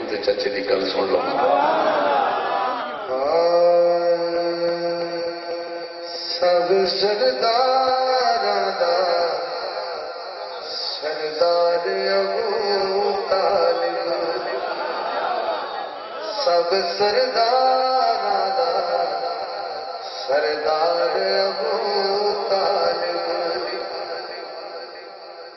تے چچے دی گل سن لو سب سرداراں دا سردار ابو طالب سب سرداراں دا سردار ابو طالب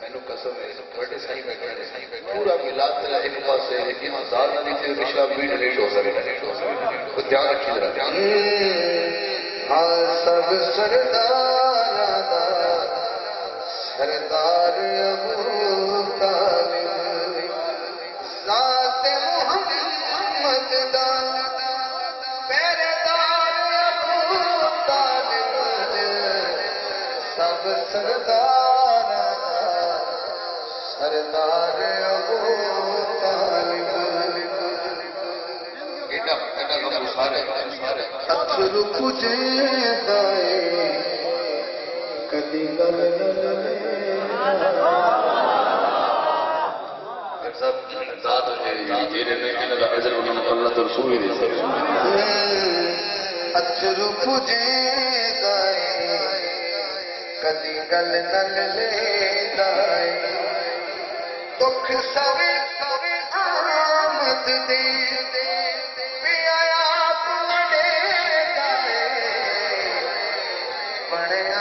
مینوں قسم ہے بڑے صحیح میں کہنے پورا میلاد میرا ایک پاس ہے لیکن ہزار نہ دیتے رشتہ بھی ڈیلیٹ ہو سکے تو دھیان رکھیے ذرا ہاں سب سرداراں دا سردار ابو طالب ذات محمد دا پہرےدار ابو طالب سب سرداراں دا سردار ابو طالب اتھرو کجے دائے کدی گل نہ اتھرو کجے دائے کدی گل نہ لے دائے دکھ سوے آمد دے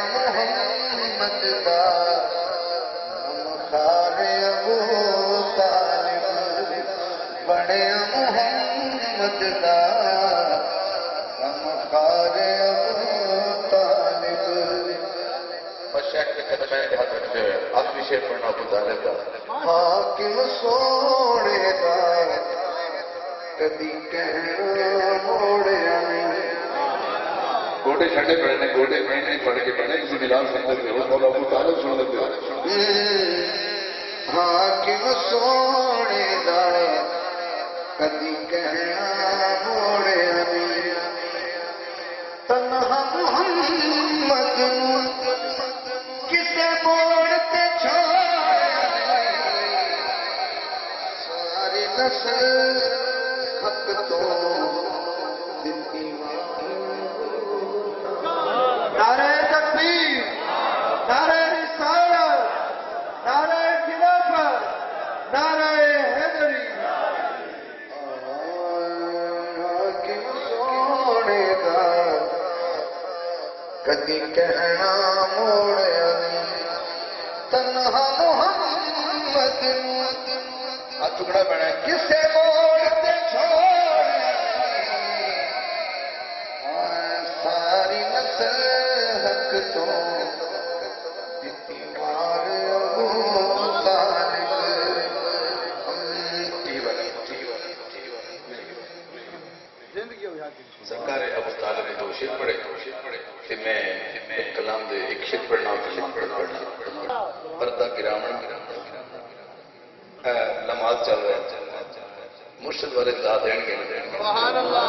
محمد دا غمخار ابو طالب بڑے محمد دا غمخار ابو طالب بس شیخ کے قدم میں ہاتھ رکھتے ہوئے آخری شعر پڑھنا ابو طالب کا حاکم سونے دا کدی کہنا موڑیا گوڑے چھڑے پڑھنے گوڑے پڑھنے پڑھ کے پڑھنے کسی ملال سنتے تھے وہ مولا ابو طالب سن لیتے ہیں حاکم سونے دا کدی کہنا موڑے ہمیں تنہا محمد کسے موڑتے چھوڑے ساری نسل حق تو دل نعرہ تکبیر نعرہ رسالت نعرہ خلافت نعرہ حیدری حاکم سونے دا کدی کہنا موڑیا نہیں تنہا محمد ہاتھ ٹکڑا پڑھنا کسے موڑتے چھوڑے ساری نسل حق تو دیوار ابو طالب سرکار ابو طالب نے دو شعر پڑھے کہ میں ایک کلام دے ایک شعر پڑھنا اور کلام پڑھنا پردہ گرامن نماز چل رہا ہے مرشد والے لا دین گے سبحان اللہ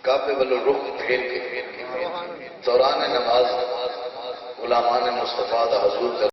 کعبے والو رخ پھیر کے دوران نماز غلامان مصطفیٰ دا حضور